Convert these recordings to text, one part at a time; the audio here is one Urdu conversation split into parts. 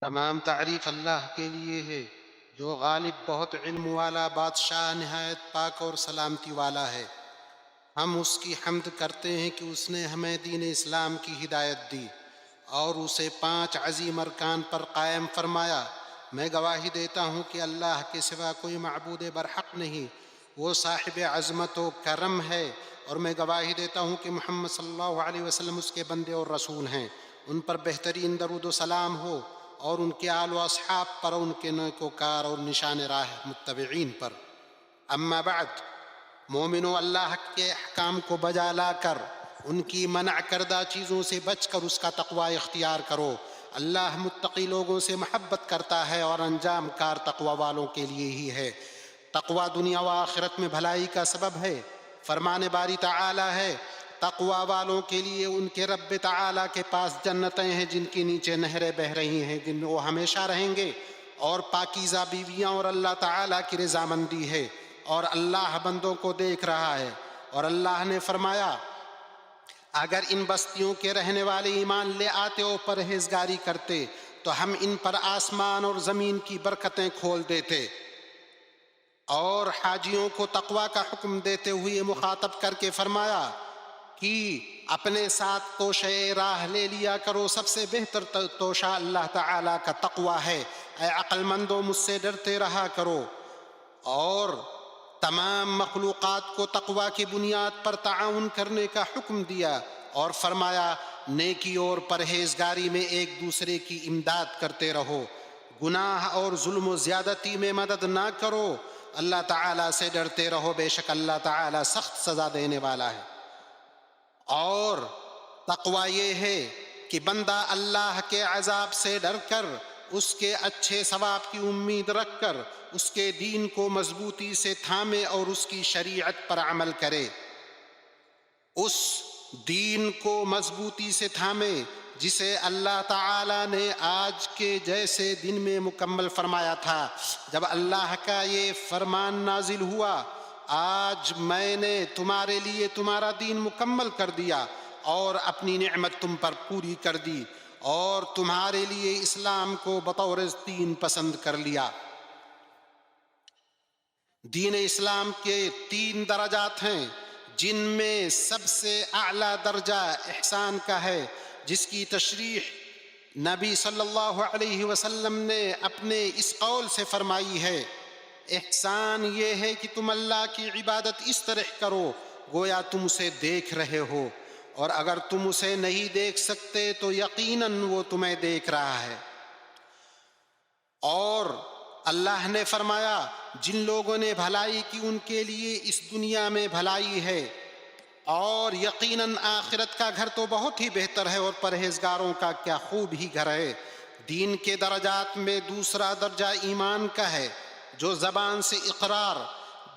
تمام تعریف اللہ کے لیے ہے جو غالب بہت علم والا بادشاہ نہایت پاک اور سلامتی والا ہے۔ ہم اس کی حمد کرتے ہیں کہ اس نے ہمیں دین اسلام کی ہدایت دی اور اسے 5 عظیم ارکان پر قائم فرمایا۔ میں گواہی دیتا ہوں کہ اللہ کے سوا کوئی معبود برحق نہیں، وہ صاحب عظمت و کرم ہے، اور میں گواہی دیتا ہوں کہ محمد صلی اللہ علیہ وسلم اس کے بندے اور رسول ہیں۔ ان پر بہترین درود و سلام ہو اور ان کے آل و اصحاب پر، ان کے نیکوکار اور نشان راہ متبعین پر۔ اما بعد، مومنو، اللہ کے احکام کو بجا لا کر ان کی منع کردہ چیزوں سے بچ کر اس کا تقوی اختیار کرو۔ اللہ متقی لوگوں سے محبت کرتا ہے اور انجام کار تقوی والوں کے لیے ہی ہے۔ تقوی دنیا و آخرت میں بھلائی کا سبب ہے۔ فرمان باری تعالی ہے، تقوی والوں کے لیے ان کے رب تعالی کے پاس جنتیں ہیں جن کے نیچے نہریں بہہ رہی ہیں، جن میں وہ ہمیشہ رہیں گے، اور پاکیزہ بیویاں اور اللہ تعالی کی رضامندی ہے، اور اللہ بندوں کو دیکھ رہا ہے۔ اور اللہ نے فرمایا، اگر ان بستیوں کے رہنے والے ایمان لے آتے اور پرہیزگاری کرتے تو ہم ان پر آسمان اور زمین کی برکتیں کھول دیتے۔ اور حاجیوں کو تقوی کا حکم دیتے ہوئے مخاطب کر کے فرمایا کہ اپنے ساتھ توشہ راہ لے لیا کرو، سب سے بہتر توشہ اللہ تعالیٰ کا تقوی ہے۔ اے عقل مندو، مجھ سے ڈرتے رہا کرو۔ اور تمام مخلوقات کو تقوی کی بنیاد پر تعاون کرنے کا حکم دیا، اور فرمایا نیکی اور پرہیزگاری میں ایک دوسرے کی امداد کرتے رہو، گناہ اور ظلم و زیادتی میں مدد نہ کرو، اللہ تعالیٰ سے ڈرتے رہو، بے شک اللہ تعالیٰ سخت سزا دینے والا ہے۔ اور تقوی یہ ہے کہ بندہ اللہ کے عذاب سے ڈر کر، اس کے اچھے ثواب کی امید رکھ کر، اس کے دین کو مضبوطی سے تھامے اور اس کی شریعت پر عمل کرے۔ اس دین کو مضبوطی سے تھامے جسے اللہ تعالیٰ نے آج کے جیسے دن میں مکمل فرمایا تھا۔ جب اللہ کا یہ فرمان نازل ہوا، آج میں نے تمہارے لیے تمہارا دین مکمل کر دیا اور اپنی نعمت تم پر پوری کر دی، اور تمہارے لیے اسلام کو بطور دین پسند کر لیا۔ دین اسلام کے 3 درجات ہیں، جن میں سب سے اعلیٰ درجہ احسان کا ہے، جس کی تشریح نبی صلی اللہ علیہ وسلم نے اپنے اس قول سے فرمائی ہے۔ احسان یہ ہے کہ تم اللہ کی عبادت اس طرح کرو گویا تم اسے دیکھ رہے ہو، اور اگر تم اسے نہیں دیکھ سکتے تو یقیناً وہ تمہیں دیکھ رہا ہے۔ اور اللہ نے فرمایا، جن لوگوں نے بھلائی کی ان کے لیے اس دنیا میں بھلائی ہے، اور یقیناً آخرت کا گھر تو بہت ہی بہتر ہے، اور پرہیزگاروں کا کیا خوب ہی گھر ہے۔ دین کے درجات میں دوسرا درجہ ایمان کا ہے، جو زبان سے اقرار،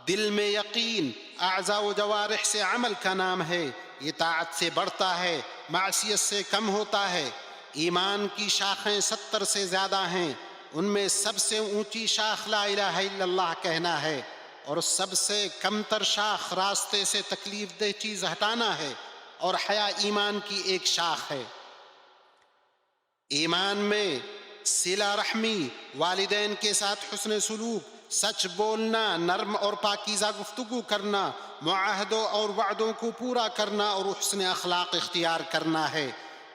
دل میں یقین، اعضاء و جوارح سے عمل کا نام ہے۔ یہ طاعت سے بڑھتا ہے، معصیت سے کم ہوتا ہے۔ ایمان کی شاخیں 70 سے زیادہ ہیں، ان میں سب سے اونچی شاخ لا الہ الا اللہ کہنا ہے، اور سب سے کمتر شاخ راستے سے تکلیف دہ چیز ہٹانا ہے، اور حیا ایمان کی ایک شاخ ہے۔ ایمان میں صلہ رحمی، والدین کے ساتھ حسن سلوک، سچ بولنا، نرم اور پاکیزہ گفتگو کرنا، معاہدوں اور وعدوں کو پورا کرنا، اور حسن اخلاق اختیار کرنا ہے۔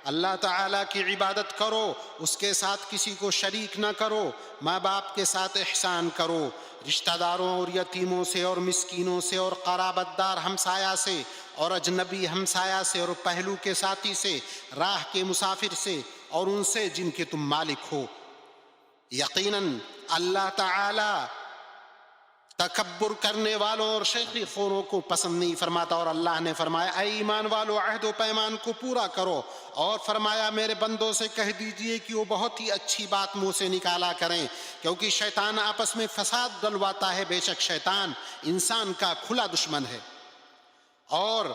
اللہ تعالیٰ کی عبادت کرو، اس کے ساتھ کسی کو شریک نہ کرو، ماں باپ کے ساتھ احسان کرو، رشتہ داروں اور یتیموں سے اور مسکینوں سے اور قرابت دار ہمسایہ سے اور اجنبی ہمسایہ سے اور پہلو کے ساتھی سے، راہ کے مسافر سے اور ان سے جن کے تم مالک ہو۔ یقیناً اللہ تعالی تکبر کرنے والوں اور شیخی خوروں کو پسند نہیں فرماتا، اور اللہ نے فرمایا، اے ایمان والو، عہد و پیمان کو پورا کرو، اور فرمایا میرے بندوں سے کہہ دیجئے کہ وہ بہت ہی اچھی بات منہ سے نکالا کریں، کیونکہ شیطان آپس میں فساد ڈلواتا ہے، بے شک شیطان انسان کا کھلا دشمن ہے۔ اور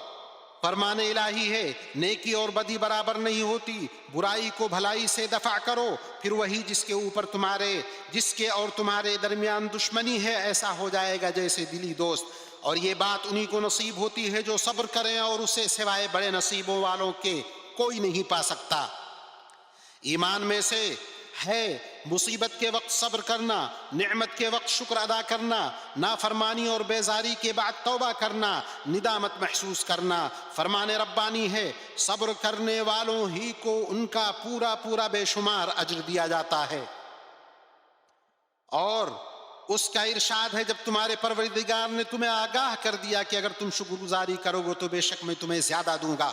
فرمان الہی ہے، نیکی اور بدی برابر نہیں ہوتی، برائی کو بھلائی سے دفع کرو، پھر وہی جس کے اور تمہارے درمیان دشمنی ہے ایسا ہو جائے گا جیسے دلی دوست، اور یہ بات انہی کو نصیب ہوتی ہے جو صبر کریں، اور اسے سوائے بڑے نصیبوں والوں کے کوئی نہیں پا سکتا۔ ایمان میں سے ہے مصیبت کے وقت صبر کرنا، نعمت کے وقت شکر ادا کرنا، نافرمانی اور بیزاری کے بعد توبہ کرنا، ندامت محسوس کرنا۔ فرمان ربانی ہے صبر کرنے والوں ہی کو ان کا پورا پورا بے شمار اجر دیا جاتا ہے۔ اور اس کا ارشاد ہے جب تمہارے پروردگار نے تمہیں آگاہ کر دیا کہ اگر تم شکر گزاری کرو گے تو بے شک میں تمہیں زیادہ دوں گا۔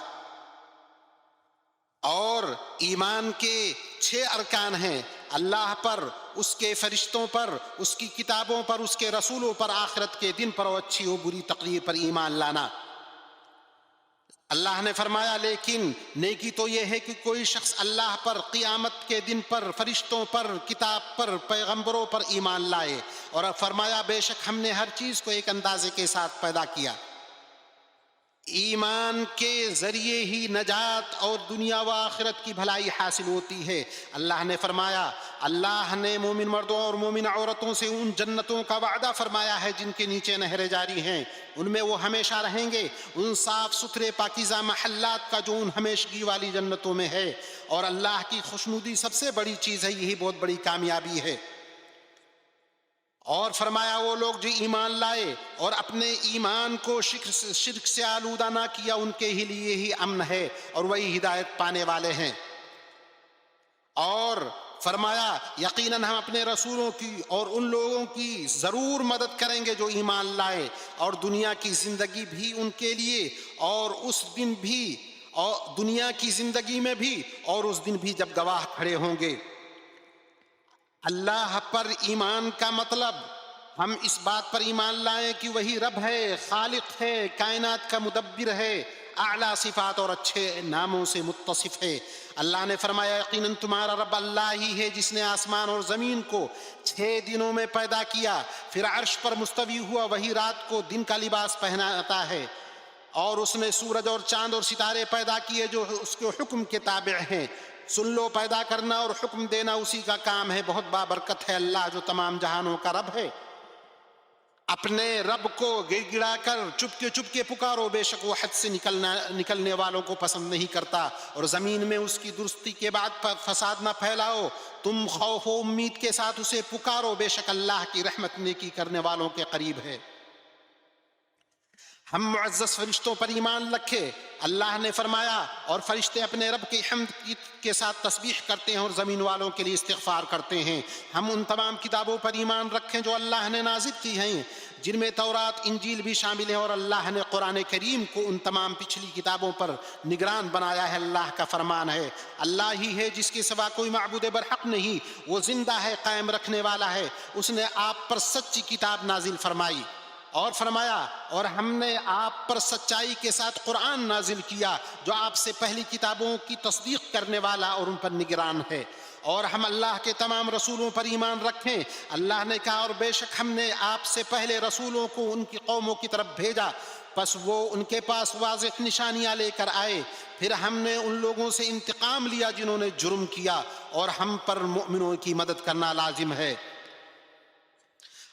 اور ایمان کے 6 ارکان ہیں: اللہ پر، اس کے فرشتوں پر، اس کی کتابوں پر، اس کے رسولوں پر، آخرت کے دن پر اور اچھی و بری تقدیر پر ایمان لانا۔ اللہ نے فرمایا لیکن نیکی تو یہ ہے کہ کوئی شخص اللہ پر، قیامت کے دن پر، فرشتوں پر، کتاب پر، پیغمبروں پر ایمان لائے۔ اور فرمایا بے شک ہم نے ہر چیز کو ایک اندازے کے ساتھ پیدا کیا۔ ایمان کے ذریعے ہی نجات اور دنیا و آخرت کی بھلائی حاصل ہوتی ہے۔ اللہ نے فرمایا اللہ نے مومن مردوں اور مومن عورتوں سے ان جنتوں کا وعدہ فرمایا ہے جن کے نیچے نہریں جاری ہیں، ان میں وہ ہمیشہ رہیں گے، ان صاف ستھرے پاکیزہ محلات کا جو ان ہمیشگی والی جنتوں میں ہے۔ اور اللہ کی خوشنودی سب سے بڑی چیز ہے، یہی بہت بڑی کامیابی ہے۔ اور فرمایا وہ لوگ جو ایمان لائے اور اپنے ایمان کو شرک سے آلودہ نہ کیا، ان کے ہی لیے ہی امن ہے اور وہی ہدایت پانے والے ہیں۔ اور فرمایا یقیناً ہم اپنے رسولوں کی اور ان لوگوں کی ضرور مدد کریں گے جو ایمان لائے، اور دنیا کی زندگی بھی ان کے لیے، اور اس دن بھی، اور دنیا کی زندگی میں بھی اور اس دن بھی جب گواہ کھڑے ہوں گے۔ اللہ پر ایمان کا مطلب ہم اس بات پر ایمان لائیں کہ وہی رب ہے، خالق ہے، کائنات کا مدبر ہے، اعلیٰ صفات اور اچھے ناموں سے متصف ہے۔ اللہ نے فرمایا یقیناً تمہارا رب اللہ ہی ہے جس نے آسمان اور زمین کو 6 دنوں میں پیدا کیا، پھر عرش پر مستوی ہوا، وہی رات کو دن کا لباس پہناتا ہے، اور اس نے سورج اور چاند اور ستارے پیدا کیے جو اس کے حکم کے تابع ہیں۔ سن لو، پیدا کرنا اور حکم دینا اسی کا کام ہے، بہت بابرکت ہے اللہ جو تمام جہانوں کا رب ہے۔ اپنے رب کو گڑ گڑا کر چپ کے پکارو، بے شک وہ حد سے نکلنے والوں کو پسند نہیں کرتا، اور زمین میں اس کی درستی کے بعد فساد نہ پھیلاؤ، تم خوف و امید کے ساتھ اسے پکارو، بے شک اللہ کی رحمت نیکی کرنے والوں کے قریب ہے۔ ہم معزز فرشتوں پر ایمان رکھے۔ اللہ نے فرمایا اور فرشتے اپنے رب کی حمد کے ساتھ تسبیح کرتے ہیں اور زمین والوں کے لیے استغفار کرتے ہیں۔ ہم ان تمام کتابوں پر ایمان رکھیں جو اللہ نے نازل کی ہیں، جن میں تورات، انجیل بھی شامل ہے، اور اللہ نے قرآن کریم کو ان تمام پچھلی کتابوں پر نگران بنایا ہے۔ اللہ کا فرمان ہے اللہ ہی ہے جس کے سوا کوئی معبود برحق نہیں، وہ زندہ ہے، قائم رکھنے والا ہے، اس نے آپ پر سچی کتاب نازل فرمائی۔ اور فرمایا اور ہم نے آپ پر سچائی کے ساتھ قرآن نازل کیا جو آپ سے پہلی کتابوں کی تصدیق کرنے والا اور ان پر نگران ہے۔ اور ہم اللہ کے تمام رسولوں پر ایمان رکھیں۔ اللہ نے کہا اور بے شک ہم نے آپ سے پہلے رسولوں کو ان کی قوموں کی طرف بھیجا، پس وہ ان کے پاس واضح نشانیاں لے کر آئے، پھر ہم نے ان لوگوں سے انتقام لیا جنہوں نے جرم کیا، اور ہم پر مؤمنوں کی مدد کرنا لازم ہے۔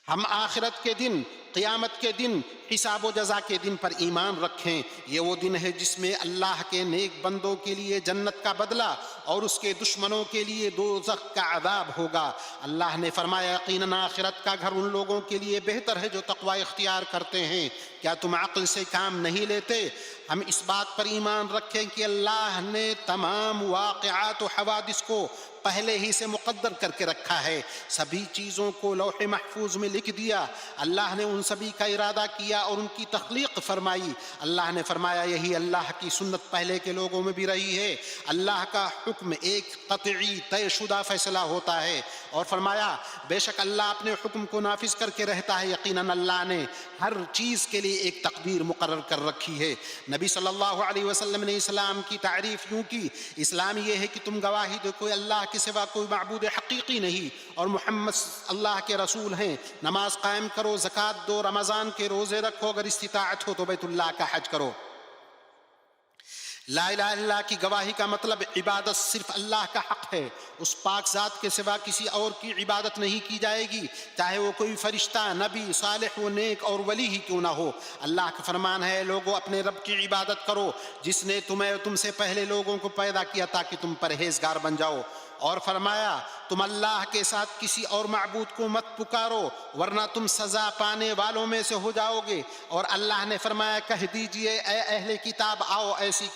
ہم آخرت کے دن، قیامت کے دن، حساب و جزا کے دن پر ایمان رکھیں۔ یہ وہ دن ہے جس میں اللہ کے نیک بندوں کے لیے جنت کا بدلہ اور اس کے دشمنوں کے لیے دوزخ کا عذاب ہوگا۔ اللہ نے فرمایا یقیناً آخرت کا گھر ان لوگوں کے لیے بہتر ہے جو تقوی اختیار کرتے ہیں۔ کیا تم عقل سے کام نہیں لیتے؟ ہم اس بات پر ایمان رکھیں کہ اللہ نے تمام واقعات و حوادث کو پہلے ہی سے مقدر کر کے رکھا ہے، سبھی چیزوں کو لوح محفوظ میں لکھ دیا۔ اللہ نے ان سبھی کا ارادہ کیا اور ان کی تخلیق فرمائی۔ اللہ نے فرمایا یہی اللہ کی سنت پہلے کے لوگوں میں بھی رہی ہے، اللہ کا حکم ایک قطعی طے شدہ فیصلہ ہوتا ہے۔ اور فرمایا بے شک اللہ اپنے حکم کو نافذ کر کے رہتا ہے، یقیناً اللہ نے ہر چیز کے لیے ایک تقدیر مقرر کر رکھی ہے۔ نبی صلی اللہ علیہ وسلم نے اسلام کی تعریف یوں کی، اسلام یہ ہے کہ تم گواہی دو کوئی اللہ کے سوا کوئی معبود حقیقی نہیں اور محمد اللہ کے رسول ہیں، نماز قائم کرو، زکوٰۃ دو، رمضان کے روزے رکھو، اگر استطاعت ہو تو بیت اللہ کا حج کرو۔ لا الہ الا اللہ کی گواہی کا مطلب عبادت صرف اللہ کا حق ہے، اس پاک ذات کے سوا کسی اور کی عبادت نہیں کی جائے گی، چاہے وہ کوئی فرشتہ، نبی، صالح و نیک اور ولی ہی کیوں نہ ہو۔ اللہ کا فرمان ہے، لوگو اپنے رب کی عبادت کرو جس نے تمہیں تم سے پہلے لوگوں کو پیدا کیا تاکہ تم پرہیزگار بن جاؤ۔ اور فرمایا، تم اللہ کے ساتھ کسی اور معبود کو مت پکارو ورنہ تم سزا پانے والوں میں سے ہو جاؤ گے۔ اور اللہ نے فرمایا، کہہ دیجئے اے اہل کتاب، آؤ ایسی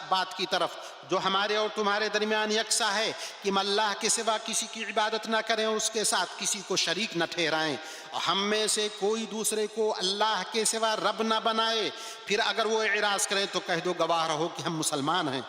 بات کی طرف جو ہمارے اور تمہارے درمیان یکساں ہے کہ ہم اللہ کے سوا کسی کی عبادت نہ کریں اور اس کے ساتھ کسی کو شریک نہ ٹھہرائیں، اور ہم میں سے کوئی دوسرے کو اللہ کے سوا رب نہ بنائے۔ پھر اگر وہ اعراض کریں تو کہہ دو، گواہ رہو کہ ہم مسلمان ہیں۔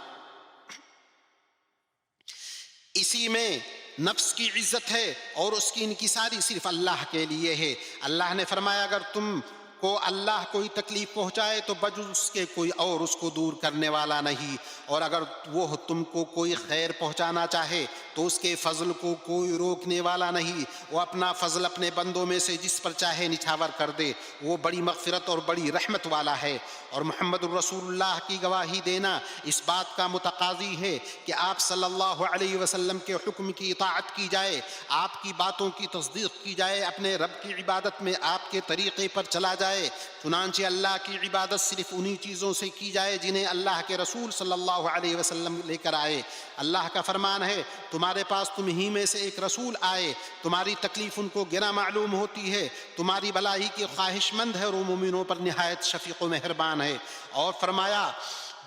اسی میں نفس کی عزت ہے اور اس کی انکساری صرف اللہ کے لیے ہے۔ اللہ نے فرمایا، اگر تم کو اللہ کوئی تکلیف پہنچائے تو بجز اس کے کوئی اور اس کو دور کرنے والا نہیں، اور اگر وہ تم کو کوئی خیر پہنچانا چاہے تو اس کے فضل کو کوئی روکنے والا نہیں۔ وہ اپنا فضل اپنے بندوں میں سے جس پر چاہے نچھاور کر دے، وہ بڑی مغفرت اور بڑی رحمت والا ہے۔ اور محمد الرسول اللہ کی گواہی دینا اس بات کا متقاضی ہے کہ آپ صلی اللہ علیہ وسلم کے حکم کی اطاعت کی جائے، آپ کی باتوں کی تصدیق کی جائے، اپنے رب کی عبادت میں آپ کے طریقے پر چلا جائے۔ چنانچہ اللہ کی عبادت صرف انہی چیزوں سے کی جائے جنہیں اللہ کے رسول صلی اللہ علیہ وسلم لے کر آئے۔ اللہ کا فرمان ہے، تمہارے پاس تم ہی میں سے ایک رسول آئے، تمہاری تکلیف ان کو گراں معلوم ہوتی ہے، تمہاری بھلائی کی خواہش مند ہے اور وہ مومنوں پر نہایت شفیق و مہربان ہے۔ اور فرمایا،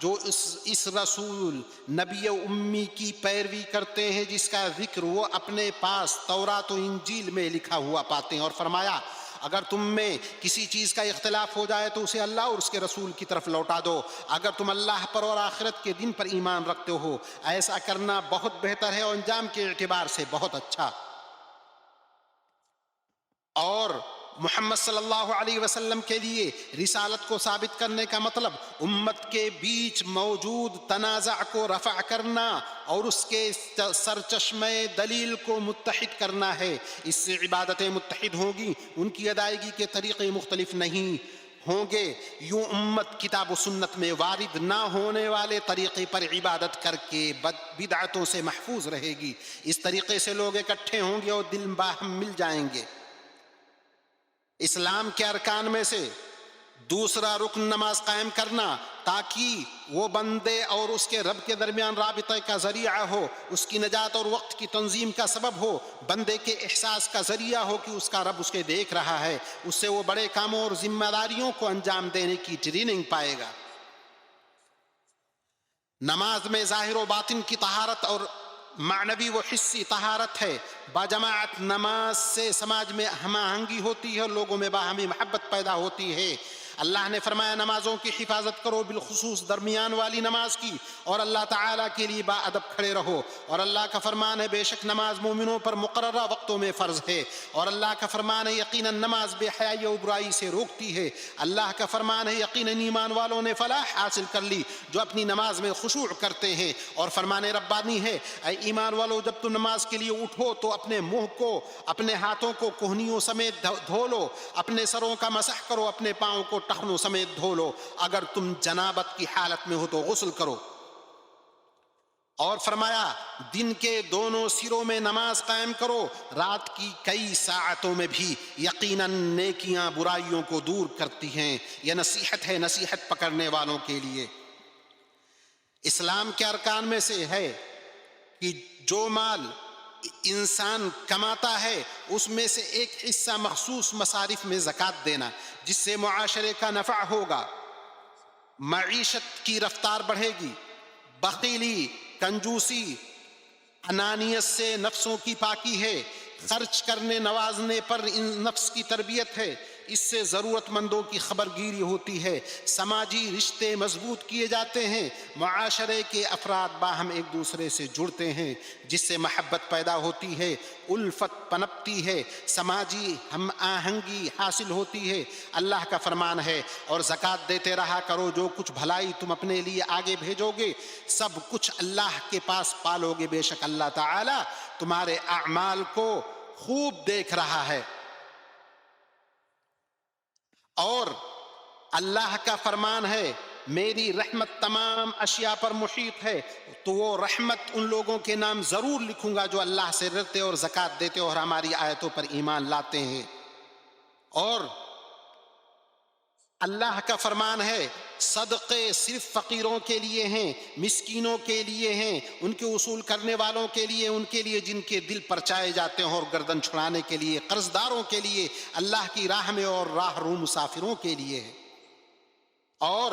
جو اس رسول نبی امی کی پیروی کرتے ہیں جس کا ذکر وہ اپنے پاس تورات و انجیل میں لکھا ہوا پاتے ہیں۔ اور فرمایا، اگر تم میں کسی چیز کا اختلاف ہو جائے تو اسے اللہ اور اس کے رسول کی طرف لوٹا دو، اگر تم اللہ پر اور آخرت کے دن پر ایمان رکھتے ہو، ایسا کرنا بہت بہتر ہے اور انجام کے اعتبار سے بہت اچھا۔ اور محمد صلی اللہ علیہ وسلم کے لیے رسالت کو ثابت کرنے کا مطلب امت کے بیچ موجود تنازع کو رفع کرنا اور اس کے سرچشمہ دلیل کو متحد کرنا ہے۔ اس سے عبادتیں متحد ہوں گی، ان کی ادائیگی کے طریقے مختلف نہیں ہوں گے۔ یوں امت کتاب و سنت میں وارد نہ ہونے والے طریقے پر عبادت کر کے بدعتوں سے محفوظ رہے گی۔ اس طریقے سے لوگ اکٹھے ہوں گے اور دل باہم مل جائیں گے۔ اسلام کے ارکان میں سے دوسرا رکن نماز قائم کرنا، تاکہ وہ بندے اور اس کے رب کے درمیان رابطے کا ذریعہ ہو، اس کی نجات اور وقت کی تنظیم کا سبب ہو، بندے کے احساس کا ذریعہ ہو کہ اس کا رب اس کے دیکھ رہا ہے، اس سے وہ بڑے کاموں اور ذمہ داریوں کو انجام دینے کی ٹریننگ پائے گا۔ نماز میں ظاہر و باطن کی طہارت اور معنوی و حسی طہارت ہے۔ باجماعت نماز سے سماج میں ہم آہنگی ہوتی ہے اور لوگوں میں باہمی محبت پیدا ہوتی ہے۔ اللہ نے فرمایا، نمازوں کی حفاظت کرو، بالخصوص درمیان والی نماز کی، اور اللہ تعالیٰ کے لیے با ادب کھڑے رہو۔ اور اللہ کا فرمان ہے، بے شک نماز مومنوں پر مقررہ وقتوں میں فرض ہے۔ اور اللہ کا فرمان ہے، یقیناً نماز بے حیائی و برائی سے روکتی ہے۔ اللہ کا فرمان ہے، یقیناً ایمان والوں نے فلاح حاصل کر لی جو اپنی نماز میں خشوع کرتے ہیں۔ اور فرمان ربانی ہے، اے ایمان والو، جب تم نماز کے لیے اٹھو تو اپنے منہ کو، اپنے ہاتھوں کو کوہنیوں سمیت دھو لو، اپنے سروں کا مسح کرو، اپنے پاؤں کو ٹخنوں سمیت دھو لو، اگر تم جنابت کی حالت میں ہو تو غسل کرو۔ اور فرمایا، دن کے دونوں سروں میں نماز قائم کرو، رات کی کئی ساعتوں میں بھی، یقیناً نیکیاں برائیوں کو دور کرتی ہیں۔ یہ نصیحت ہے نصیحت پکڑنے والوں کے لیے۔ اسلام کے ارکان میں سے ہے کہ جو مال انسان کماتا ہے اس میں سے ایک حصہ مخصوص مصارف میں زکوٰۃ دینا، جس سے معاشرے کا نفع ہوگا، معیشت کی رفتار بڑھے گی۔ بخیلی، کنجوسی، انانیت سے نفسوں کی پاکی ہے، خرچ کرنے نوازنے پر نفس کی تربیت ہے، اس سے ضرورت مندوں کی خبر گیری ہوتی ہے، سماجی رشتے مضبوط کیے جاتے ہیں، معاشرے کے افراد باہم ایک دوسرے سے جڑتے ہیں جس سے محبت پیدا ہوتی ہے، الفت پنپتی ہے، سماجی ہم آہنگی حاصل ہوتی ہے۔ اللہ کا فرمان ہے، اور زکوٰۃ دیتے رہا کرو، جو کچھ بھلائی تم اپنے لیے آگے بھیجو گے سب کچھ اللہ کے پاس پالو گے، بے شک اللہ تعالی تمہارے اعمال کو خوب دیکھ رہا ہے۔ اور اللہ کا فرمان ہے، میری رحمت تمام اشیاء پر محیط ہے، تو وہ رحمت ان لوگوں کے نام ضرور لکھوں گا جو اللہ سے ڈرتے اور زکوٰۃ دیتے اور ہماری آیتوں پر ایمان لاتے ہیں۔ اور اللہ کا فرمان ہے صدقے صرف فقیروں کے لیے ہیں، مسکینوں کے لیے ہیں، ان کے وصول کرنے والوں کے لیے، ان کے لیے جن کے دل پرچائے جاتے ہیں، اور گردن چھڑانے کے لیے، قرض داروں کے لیے، اللہ کی راہ میں اور راہ رو مسافروں کے لیے ہے۔ اور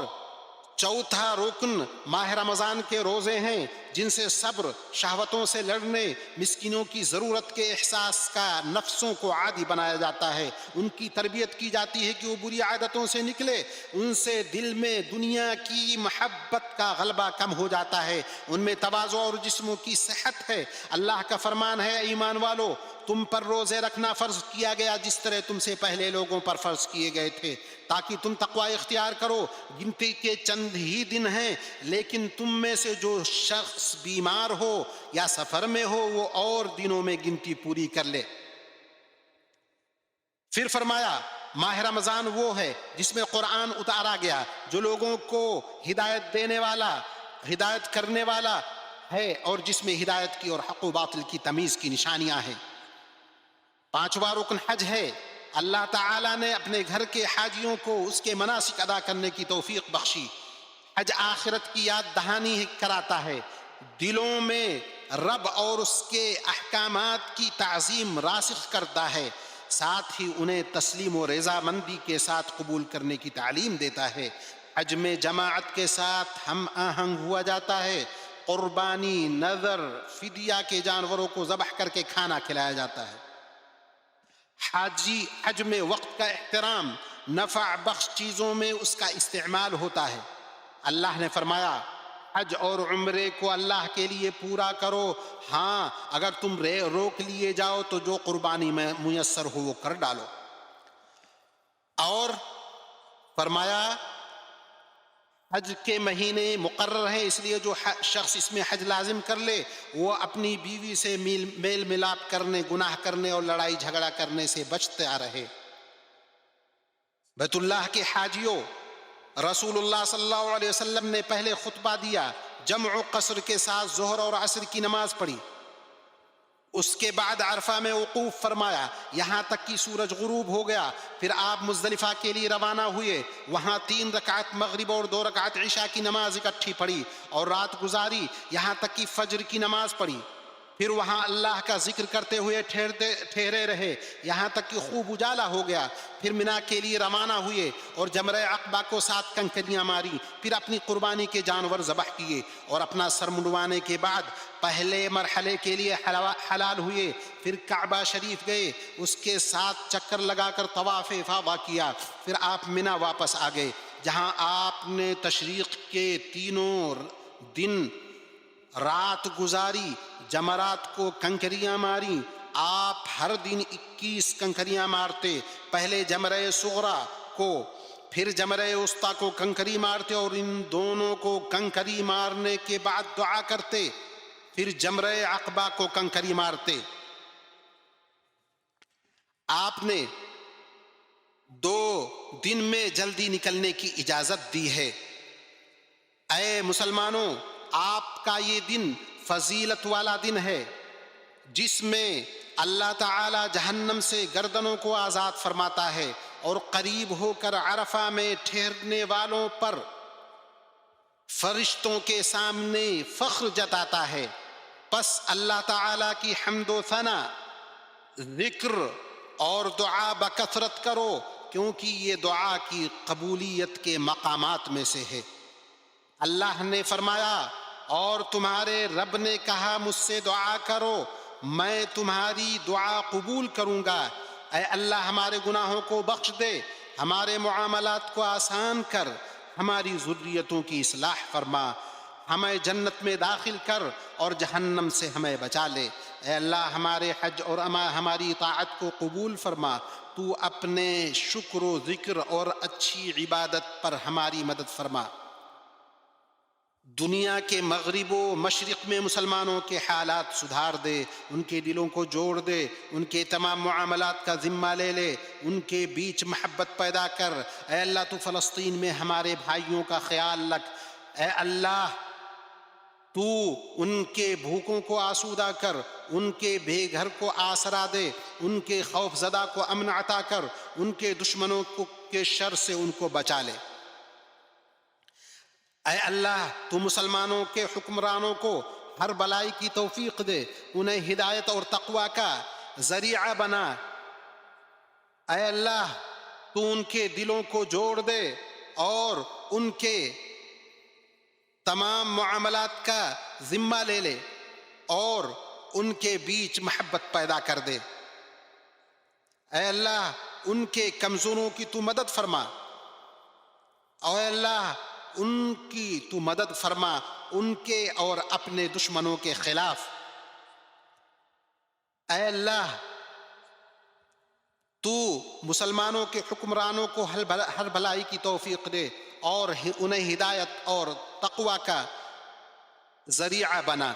چوتھا رکن ماہ رمضان کے روزے ہیں، جن سے صبر، شہوتوں سے لڑنے، مسکینوں کی ضرورت کے احساس کا نفسوں کو عادی بنایا جاتا ہے، ان کی تربیت کی جاتی ہے کہ وہ بری عادتوں سے نکلے، ان سے دل میں دنیا کی محبت کا غلبہ کم ہو جاتا ہے، ان میں تواضع اور جسموں کی صحت ہے۔ اللہ کا فرمان ہے ایمان والو، تم پر روزے رکھنا فرض کیا گیا جس طرح تم سے پہلے لوگوں پر فرض کیے گئے تھے، تاکہ تم تقوی اختیار کرو۔ گنتی کے چند ہی دن ہیں، لیکن تم میں سے جو شخص بیمار ہو یا سفر میں ہو وہ اور دنوں میں گنتی پوری کر لے۔ پھر فرمایا ماہ رمضان وہ ہے جس میں قرآن اتارا گیا، جو لوگوں کو ہدایت دینے والا، ہدایت کرنے والا ہے، اور جس میں ہدایت کی اور حق و باطل کی تمیز کی نشانیاں ہیں۔ پانچواں رکن حج ہے۔ اللہ تعالیٰ نے اپنے گھر کے حاجیوں کو اس کے مناسک ادا کرنے کی توفیق بخشی۔ حج آخرت کی یاد دہانی کراتا ہے، دلوں میں رب اور اس کے احکامات کی تعظیم راسخ کرتا ہے، ساتھ ہی انہیں تسلیم و رضامندی کے ساتھ قبول کرنے کی تعلیم دیتا ہے۔ حج میں جماعت کے ساتھ ہم آہنگ ہوا جاتا ہے، قربانی، نذر، فدیہ کے جانوروں کو ذبح کر کے کھانا کھلایا جاتا ہے۔ حج میں وقت کا احترام، نفع بخش چیزوں میں اس کا استعمال ہوتا ہے۔ اللہ نے فرمایا حج اور عمرے کو اللہ کے لیے پورا کرو، ہاں اگر تم روک لیے جاؤ تو جو قربانی میں میسر ہو وہ کر ڈالو۔ اور فرمایا حج کے مہینے مقرر ہیں، اس لیے جو شخص اس میں حج لازم کر لے وہ اپنی بیوی سے میل ملاپ کرنے، گناہ کرنے اور لڑائی جھگڑا کرنے سے بچتا رہے۔ بیت اللہ کے حاجیوں، رسول اللہ صلی اللہ علیہ وسلم نے پہلے خطبہ دیا، جمع و قصر کے ساتھ ظہر اور عصر کی نماز پڑھی، اس کے بعد عرفہ میں وقوف فرمایا یہاں تک کہ سورج غروب ہو گیا، پھر آپ مزدلفہ کے لیے روانہ ہوئے، وہاں 3 رکعت مغرب اور 2 رکعت عشاء کی نماز اکٹھی پڑھی اور رات گزاری یہاں تک کہ فجر کی نماز پڑھی، پھر وہاں اللہ کا ذکر کرتے ہوئے ٹھہرے رہے یہاں تک کہ خوب اجالا ہو گیا، پھر منا کے لیے روانہ ہوئے اور جمرہ عقبہ کو 7 کنکریاں ماری، پھر اپنی قربانی کے جانور ذبح کیے اور اپنا سر منڈوانے کے بعد پہلے مرحلے کے لیے حلال ہوئے، پھر کعبہ شریف گئے، اس کے 7 چکر لگا کر طواف افاضہ کیا، پھر آپ منا واپس آ گئے، جہاں آپ نے تشریق کے 3 دن رات گزاری، جمرات کو کنکریاں ماری۔ آپ ہر دن 21 کنکریاں مارتے، پہلے جمرہ صغریٰ کو پھر جمرہ وسطیٰ کو کنکری مارتے اور ان دونوں کو کنکری مارنے کے بعد دعا کرتے، پھر جمرہ عقبہ کو کنکری مارتے۔ آپ نے 2 دن میں جلدی نکلنے کی اجازت دی ہے۔ اے مسلمانوں، آپ کا یہ دن فضیلت والا دن ہے، جس میں اللہ تعالی جہنم سے گردنوں کو آزاد فرماتا ہے اور قریب ہو کر عرفہ میں ٹھہرنے والوں پر فرشتوں کے سامنے فخر جتاتا ہے۔ پس اللہ تعالی کی حمد و ثنا، ذکر اور دعا بکثرت کرو، کیونکہ یہ دعا کی قبولیت کے مقامات میں سے ہے۔ اللہ نے فرمایا اور تمہارے رب نے کہا مجھ سے دعا کرو، میں تمہاری دعا قبول کروں گا۔ اے اللہ ہمارے گناہوں کو بخش دے، ہمارے معاملات کو آسان کر، ہماری ذریتوں کی اصلاح فرما، ہمیں جنت میں داخل کر اور جہنم سے ہمیں بچا لے۔ اے اللہ ہمارے حج اور ہماری اطاعت کو قبول فرما، تو اپنے شکر و ذکر اور اچھی عبادت پر ہماری مدد فرما۔ دنیا کے مغرب و مشرق میں مسلمانوں کے حالات سدھار دے، ان کے دلوں کو جوڑ دے، ان کے تمام معاملات کا ذمہ لے لے، ان کے بیچ محبت پیدا کر۔ اے اللہ تو فلسطین میں ہمارے بھائیوں کا خیال رکھ۔ اے اللہ تو ان کے بھوکوں کو آسودہ کر، ان کے بے گھر کو آسرا دے، ان کے خوف زدہ کو امن عطا کر، ان کے دشمنوں کے شر سے ان کو بچا لے۔ اے اللہ تو مسلمانوں کے حکمرانوں کو ہر بلائی کی توفیق دے، انہیں ہدایت اور تقوی کا ذریعہ بنا۔ اے اللہ تو ان کے دلوں کو جوڑ دے اور ان کے تمام معاملات کا ذمہ لے لے اور ان کے بیچ محبت پیدا کر دے۔ اے اللہ ان کے کمزوروں کی تو مدد فرما، اے اللہ ان کی تو مدد فرما ان کے اور اپنے دشمنوں کے خلاف۔ اے اللہ تو مسلمانوں کے حکمرانوں کو ہر بھلائی کی توفیق دے اور انہیں ہدایت اور تقوی کا ذریعہ بنا۔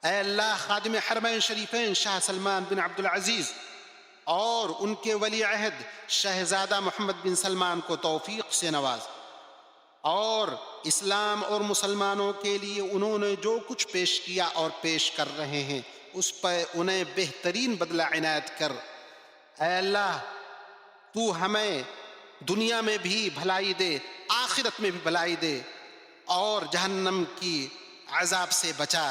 اے اللہ خادم حرمین شریفین شاہ سلمان بن عبد العزیز اور ان کے ولی عہد شہزادہ محمد بن سلمان کو توفیق سے نواز، اور اسلام اور مسلمانوں کے لیے انہوں نے جو کچھ پیش کیا اور پیش کر رہے ہیں اس پر انہیں بہترین بدلہ عنایت کر۔ اے اللہ تو ہمیں دنیا میں بھی بھلائی دے، آخرت میں بھی بھلائی دے، اور جہنم کی عذاب سے بچا۔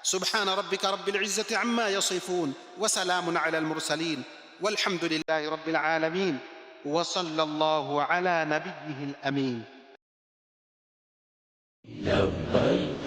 سبحان ربک رب العزة عما يصفون وسلام على المرسلين والحمد لله رب العالمين وصلى الله على نبيه الأمين۔ لبيك